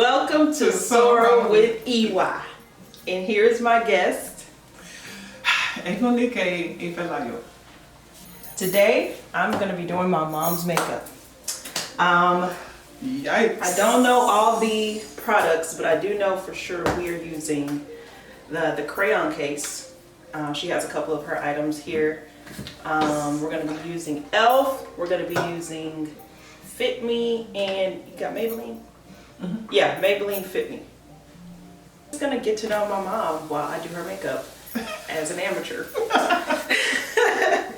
Welcome to Soro with EY. And here's my guest. Egunike Ifelayo. Today, I'm going to be doing my mom's makeup. Yikes. I don't know all the products, but I do know for sure we are using the crayon case. She has a couple of her items here. We're going to be using e.l.f. We're going to be using Fit Me, and you got Maybelline? Mm-hmm. Yeah, Maybelline Fit Me. I'm just going to get to know my mom while I do her makeup as an amateur.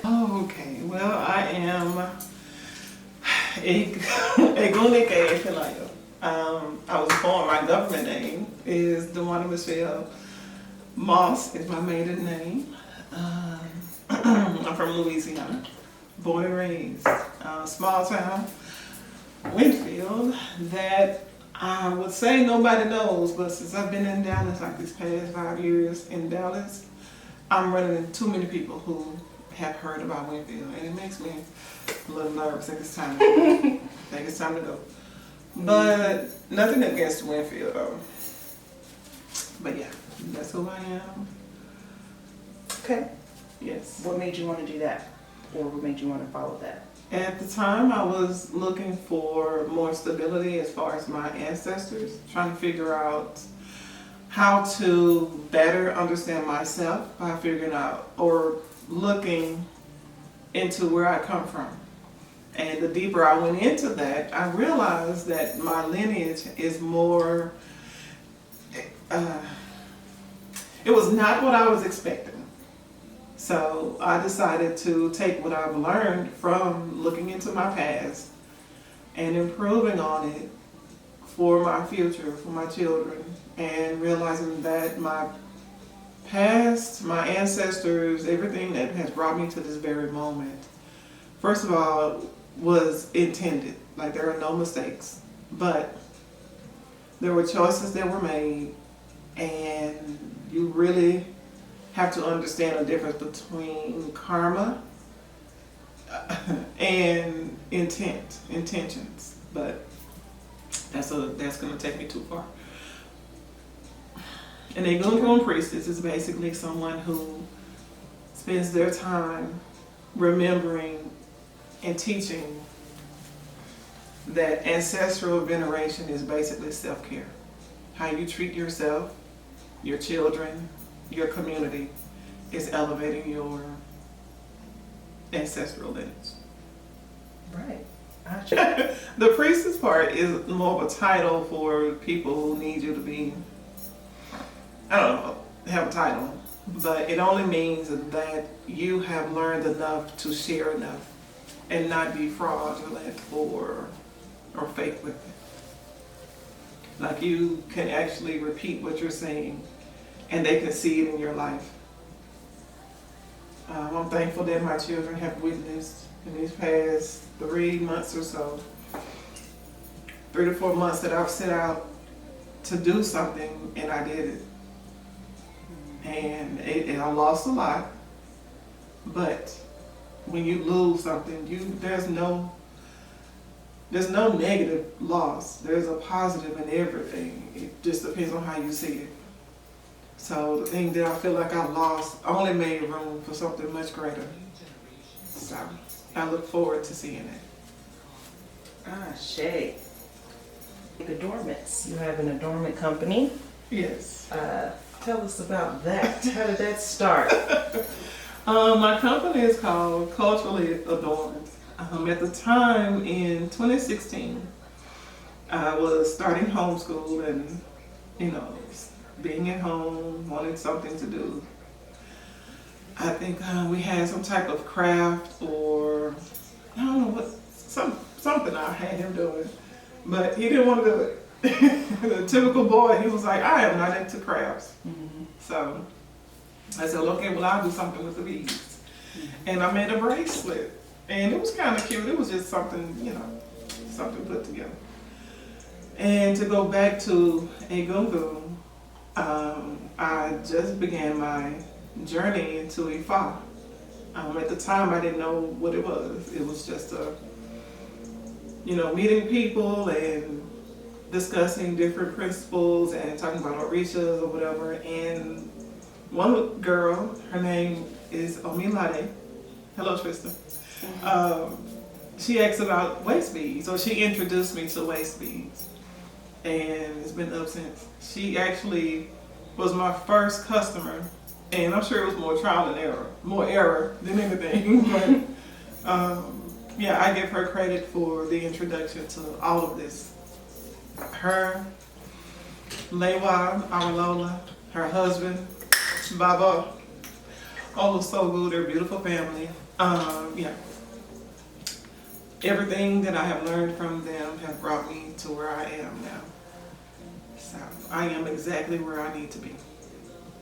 Okay, well, I am Egunike Ifelayo. I was born, my government name is Dewana Michelle Moss, is my maiden name. I'm from Louisiana, born and raised, small town, Winfield, that I would say nobody knows, but since I've been in Dallas, like these past 5 years in Dallas, I'm running into too many people who have heard about Winfield, and it makes me a little nervous. I think it's time to go. I think it's time to go. But nothing against Winfield, though. But yeah, that's who I am. Okay. Yes. What made you want to do that? Or what made you want to follow that? At the time, I was looking for more stability as far as my ancestors, trying to figure out how to better understand myself by figuring out or looking into where I come from. And the deeper I went into that, I realized that my lineage is more, it was not what I was expecting. So I decided to take what I've learned from looking into my past and improving on it for my future, for my children, and realizing that my past, my ancestors, everything that has brought me to this very moment, first of all, was intended. Like, there are no mistakes, but there were choices that were made, and you really have to understand the difference between karma and intentions. But that's going to take me too far. An Egunike priestess is basically someone who spends their time remembering and teaching that ancestral veneration is basically self-care. How you treat yourself, your children, your community is elevating your ancestral lineage. Right. Gotcha. The priestess part is more of a title for people who need you to be, I don't know, have a title, but it only means that you have learned enough to share enough and not be fraudulent or fake with it. Like, you can actually repeat what you're saying and they can see it in your life. I'm thankful that my children have witnessed in these past 3 months or so, 3 to 4 months, that I've set out to do something and I did it. And I lost a lot, but when you lose something, there's no negative loss. There's a positive in everything. It just depends on how you see it. So the thing that I feel like I lost only made room for something much greater. So I look forward to seeing it. Shay. Adornments. You have an adornment company. Yes. Tell us about that. How did that start? My company is called Culturally Adorned. At the time in 2016, I was starting homeschool and, being at home, wanting something to do. I think we had some type of craft, or I don't know what, something I had him doing, but he didn't want to do it. The typical boy, he was like, I am not into crafts. Mm-hmm. So I said, okay, well, I'll do something with the beads. Mm-hmm. And I made a bracelet, and it was kind of cute. It was just something, something put together. And to go back to Egunike, I just began my journey into Ifa. At the time, I didn't know what it was. It was just meeting people and discussing different principles and talking about orishas or whatever. And one girl, her name is Omilade. Hello, Tristan. She asked about waist beads, so she introduced me to waist beads, and it's been up since. She actually was my first customer, and I'm sure it was more trial and error, more error than anything. But yeah, I give her credit for the introduction to all of this. Her, Lewa, Aralola, her husband, Baba, all was so good. They're a beautiful family. Yeah. Everything that I have learned from them have brought me to where I am now. So I am exactly where I need to be,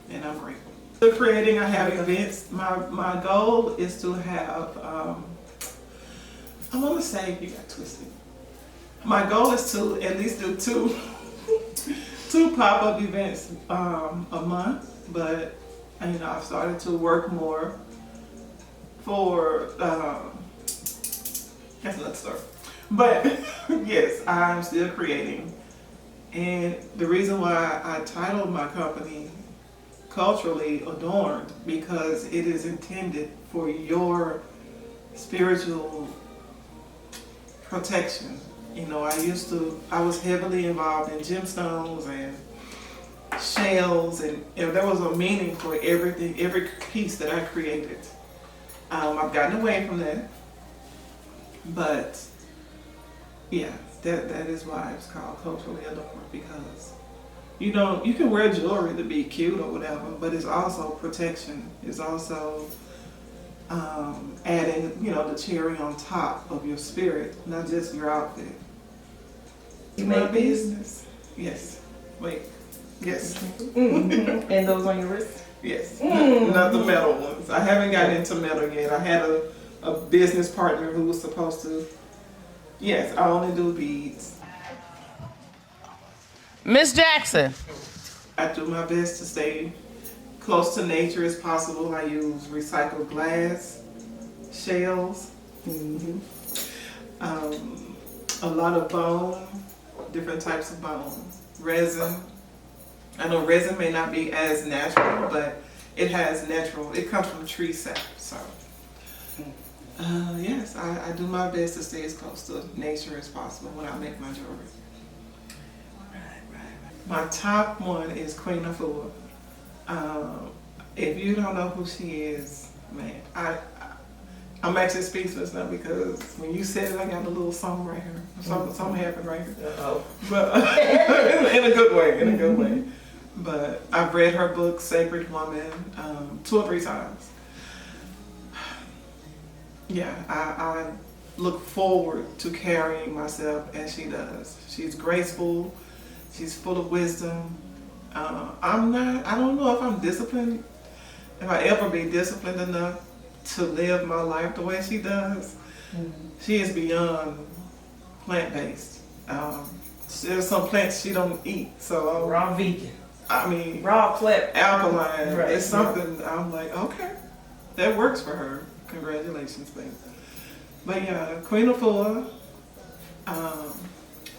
and I'm grateful. So creating, I have events. My goal is to have, I want to say, you got twisted. My goal is to at least do two pop-up events a month, but I've started to work more for, that's another story. But yes, I'm still creating. And the reason why I titled my company Culturally Adorned, because it is intended for your spiritual protection. I was heavily involved in gemstones and shells, and there was a meaning for everything, every piece that I created. I've gotten away from that. But yeah, that is why it's called Culturally Adorned, because you can wear jewelry to be cute or whatever, but it's also protection. It's also adding, the cherry on top of your spirit, not just your outfit. You make business? Yes. Wait. Yes. Mm-hmm. And those on your wrist? Yes. Mm-hmm. Not the metal ones. I haven't gotten into metal yet. I had a business partner who was supposed to. Yes, I only do beads. Miss Jackson. I do my best to stay close to nature as possible. I use recycled glass, shells, a lot of bone, different types of bone, resin. I know resin may not be as natural, but it comes from tree sap, so. Yes, I do my best to stay as close to nature as possible when I make my jewelry. My top one is Queen Afua. If you don't know who she is, man, I'm actually speechless now, because when you said it, I got a little something right here. Something happened right here. Uh-oh. But in a good way. But I've read her book, Sacred Woman, 2 or 3 times. Yeah, I look forward to carrying myself as she does. She's graceful. She's full of wisdom. I don't know if I'm disciplined, if I ever be disciplined enough to live my life the way she does. She is beyond plant-based. There's some plants she don't eat, so Raw vegan. Raw clip. Alkaline. Right. It's something I'm like, okay, that works for her. Congratulations, babe. But yeah, Queen Afua,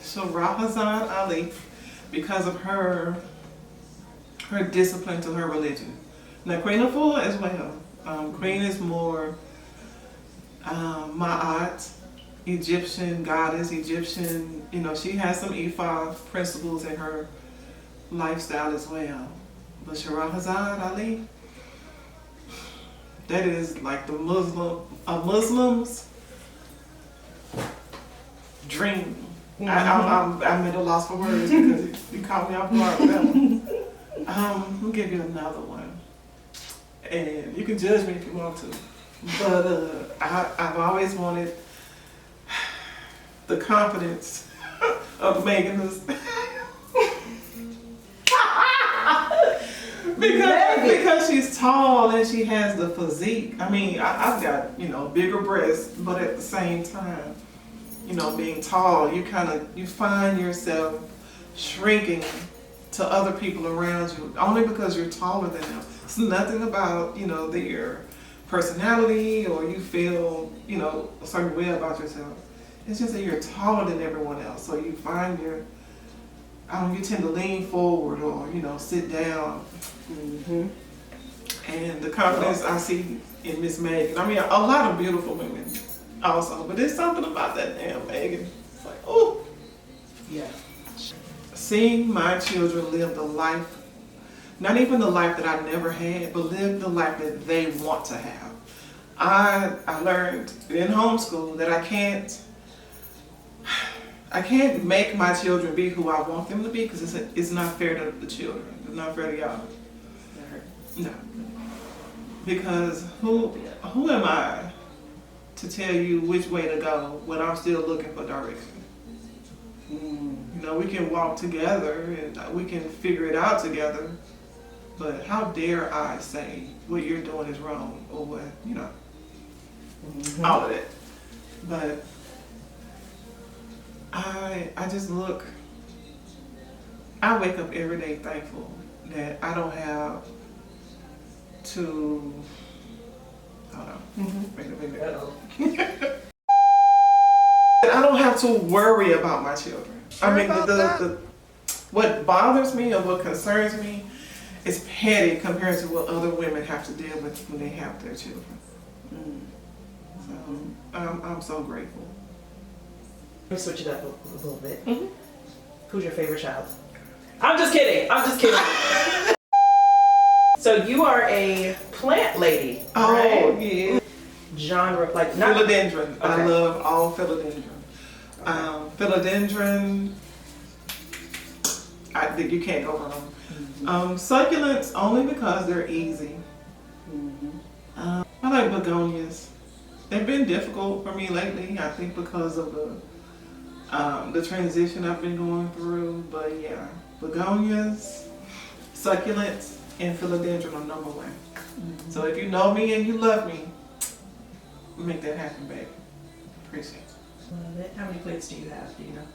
Shahrazad Ali, because of her discipline to her religion. Now, Queen Afua as well. Queen is more Ma'at, Egyptian goddess, Egyptian, she has some Ifa principles in her lifestyle as well. But Shahrazad Ali, that is like a Muslim's dream. I'm at a loss for words because you caught me off guard with that one. Let me give you another one, and you can judge me if you want to. But I've always wanted the confidence of Megan because she's tall and she has the physique. I've got bigger breasts, but at the same time, being tall, you find yourself shrinking to other people around you only because you're taller than them. It's nothing about their personality or you feel a certain way about yourself. It's just that you're taller than everyone else, so you find you tend to lean forward or, sit down. Mm-hmm. And the confidence I see in Miss Megan. I mean, a lot of beautiful women also, but there's something about that damn Megan. It's like, oh. Yeah. Seeing my children live the life, not even the life that I never had, but live the life that they want to have. I learned in homeschool that I can't make my children be who I want them to be because it's not fair to the children. It's not fair to y'all. No. Because who am I to tell you which way to go when I'm still looking for direction? We can walk together and we can figure it out together, but how dare I say what you're doing is wrong or what, all of that. But I wake up every day thankful that I don't have to, hold on, wait a minute. I don't have to worry about my children. I mean, what bothers me or what concerns me is petty compared to what other women have to deal with when they have their children. So I'm so grateful. Let me switch it up a little bit. Who's your favorite child? I'm just kidding. So you are a plant lady, right? Oh, yeah. Genre, like not Philodendron. Okay. I love all philodendron. Philodendron, I think you can't go wrong. Succulents only because they're easy. I like begonias. They've been difficult for me lately. I think because of the transition I've been going through. But yeah, begonias, succulents, and philodendron are number one. So if you know me and you love me, make that happen, baby. Appreciate it. Love it. How many plates do you have? Do you know?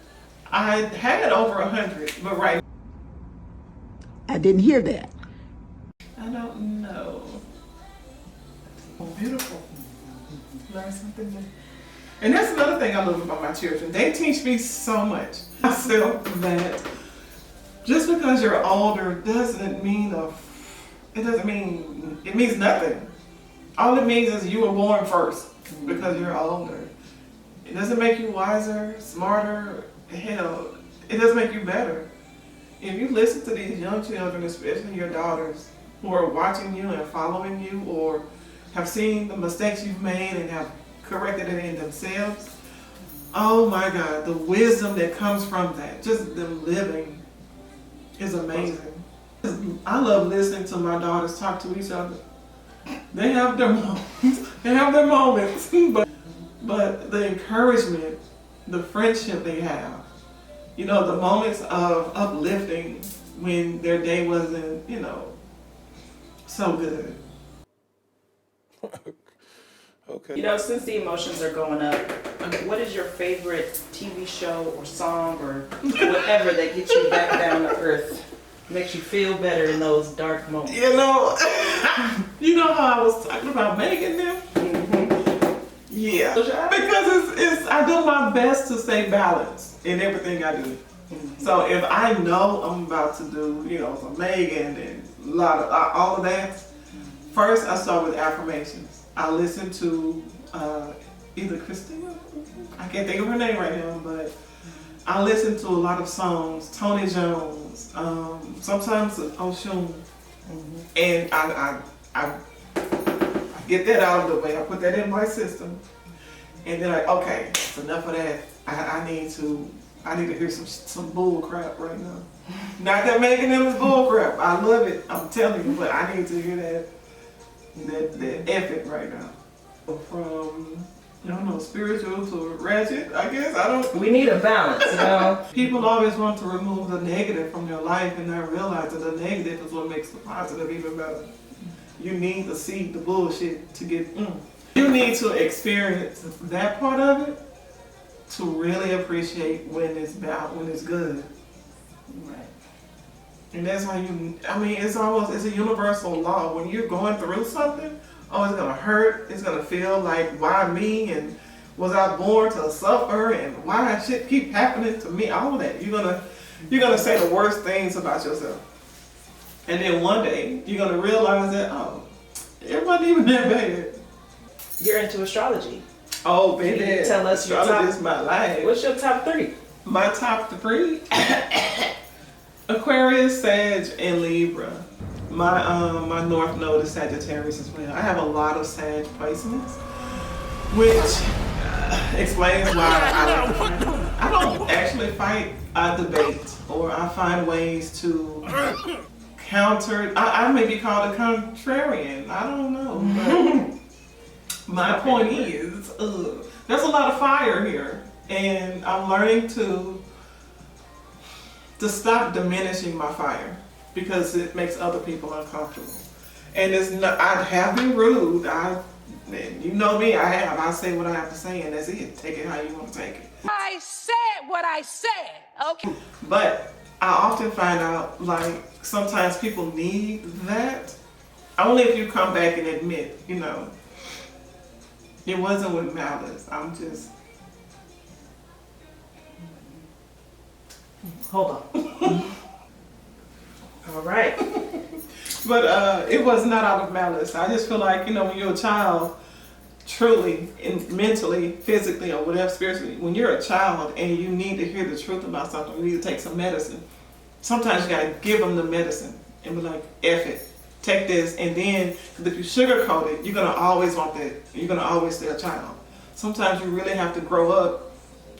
I had over 100, but right. I didn't hear that. I don't know. Oh, beautiful. Learn something new. And that's another thing I love about my children. They teach me so much. Myself that just because you're older doesn't mean it means nothing. All it means is you were born first because you're older. It doesn't make you wiser, smarter, hell, it doesn't make you better. If you listen to these young children, especially your daughters, who are watching you and following you or have seen the mistakes you've made and have corrected it in themselves, oh my God, the wisdom that comes from that, just them living, is amazing. I love listening to my daughters talk to each other. They have their moments, but the encouragement, the friendship they have, the moments of uplifting when their day wasn't, so good. Okay. Since the emotions are going up, what is your favorite TV show or song or whatever that gets you back down to earth? Makes you feel better in those dark moments. You know how I was talking about Megan them? Yeah. Because I do my best to stay balanced in everything I do. So if I know I'm about to do, some Megan and a lot of all of that, first I start with affirmations. I listen to either Christina, I can't think of her name right now, but I listen to a lot of songs, Tony Jones, sometimes Oshun, and I get that out of the way. I put that in my system, and then okay, it's enough of that. I need to hear some bull crap right now. Not that making them is bull crap. I love it. I'm telling you, but I need to hear that epic right now. From spiritual to ratchet, I guess. We need a balance, People always want to remove the negative from their life and not realize that the negative is what makes the positive even better. You need to see the bullshit to get, you need to experience that part of it to really appreciate when it's good. Right. And that's how it's a universal law. When you're going through something, it's gonna hurt, it's gonna feel like, why me, and was I born to suffer, and why shit keep happening to me, all of that. You're gonna You're gonna say the worst things about yourself. And then one day, you're gonna realize that, oh, it wasn't even that bad. You're into astrology. Oh, baby. Can you tell us your astrology top? is my life. What's your top 3? My top 3? Aquarius, Sag, and Libra. My North Node is Sagittarius as well. I have a lot of Sag placements, which explains why I don't actually fight. I debate, or I find ways to counter. I may be called a contrarian. I don't know. But my point is, there's a lot of fire here, and I'm learning to stop diminishing my fire because it makes other people uncomfortable. And it's not. I have been rude. You know me. I say what I have to say, and that's it. Take it how you want to take it. I said what I said, okay? But I often find out, like, sometimes people need that. Only if you come back and admit, you know, it wasn't with malice. I'm just... Hold on. All right. But it was not out of malice. I just feel like, you know, when you're a child, truly, and mentally, physically, or whatever, spiritually, when you're a child and you need to hear the truth about something, you need to take some medicine. Sometimes you gotta give them the medicine and be like, F it, take this. And then, because if you sugarcoat it, you're gonna always want that. You're gonna always stay a child. Sometimes you really have to grow up,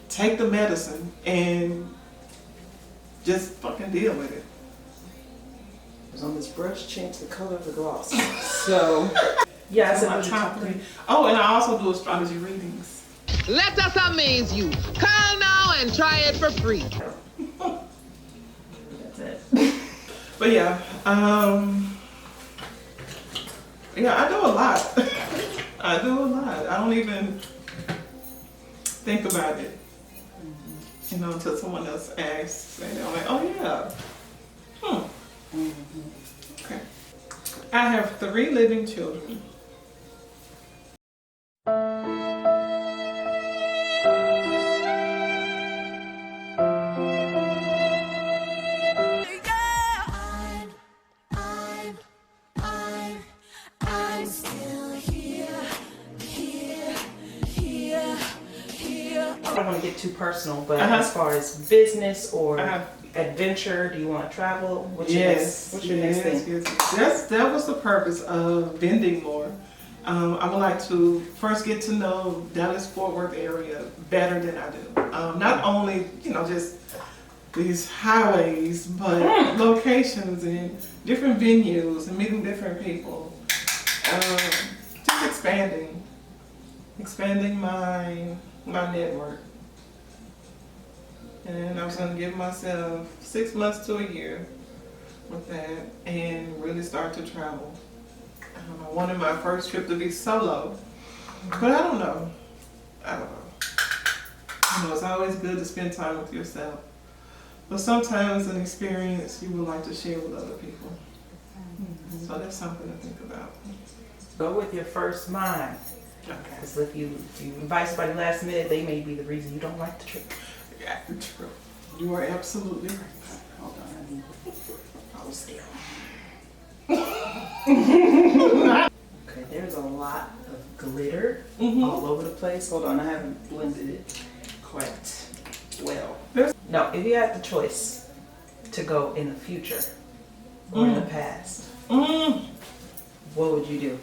take the medicine, and just fucking deal with it. On this brush, change the color of the gloss. So, yeah, I said my what's your top 3. Oh, and I also do astrology readings. Let us amaze you. Call now and try it for free. That's it. But yeah, yeah, I do a lot. I do a lot. I don't even think about it, you know, until someone else asks, and I'm like, oh yeah. Okay. I have 3 living children. I'm still here. I don't want to get too personal, but Uh-huh. as far as business or Uh-huh. adventure, do you want to travel? What's Yes. What's your next thing? Yes. That was the purpose of vending more. I would like to first get to know Dallas-Fort Worth area better than I do. Not only, you know, just these highways, but locations and different venues and meeting different people. Just expanding my network. And I was going to give myself 6 months to a year with that and really start to travel. I wanted my first trip to be solo, but I don't know. You know, it's always good to spend time with yourself. But sometimes an experience you would like to share with other people. So that's something to think about. Go with your first mind. Okay. Because if you invite somebody last minute, they may be the reason you don't like the trip. Yeah, true. You are absolutely right. Hold on, I need to hold still. Okay, there's a lot of glitter all over the place. Hold on, I haven't blended it quite well. No, if you had the choice to go in the future or in the past, what would you do?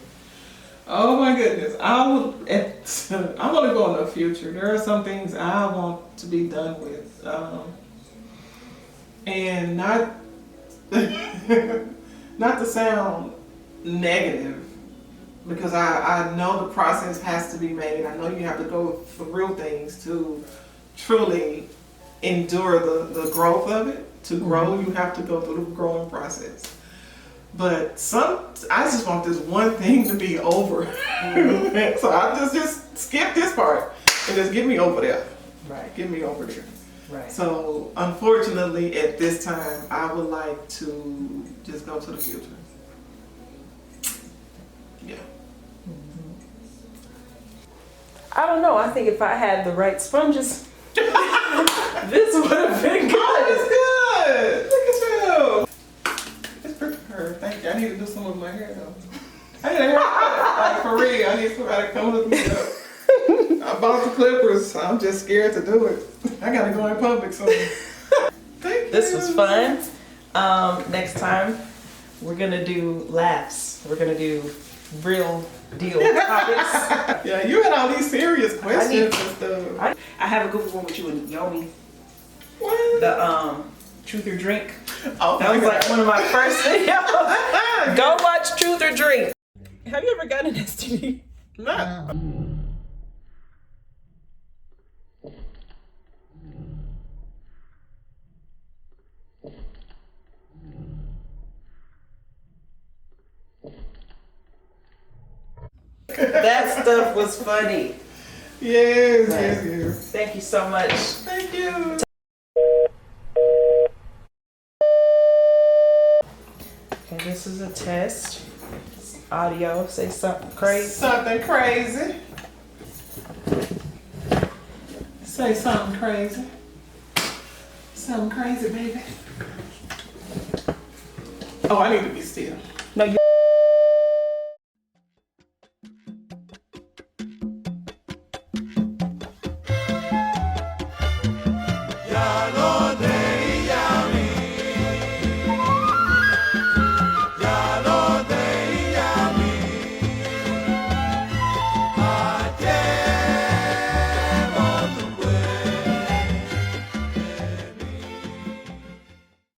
Oh my goodness, I want to go in the future. There are some things I want to be done with, and not not to sound negative, because I know the process has to be made. I know you have to go through things to truly endure the growth of it. To grow, you have to go through the growing process. But I just want this one thing to be over. So I just skip this part and just get me over there. Right. Get me over there. Right. So unfortunately, at this time, I would like to just go to the future. Yeah. I don't know. I think if I had the right sponges, this would have been Oh, good. it's good. need to do some of my hair though. I need a haircut. Like for real, I need somebody to come look me up. I bought the clippers. I'm just scared to do it. I gotta go in public soon. Thank you. This was fun. Next time we're gonna do laughs. We're gonna do real deal topics. Yeah, you had all these serious questions and stuff. I have a good one with you and Yomi. What? The Truth or Drink. Oh, That was like one of my first videos. Go watch Truth or Drink. Have you ever gotten an STD? No. That stuff was funny. Yes. Thank you so much. Thank you. Okay, this is a test. Audio, say something crazy. Something crazy. Say something crazy. Something crazy, baby. Oh, I need to be still.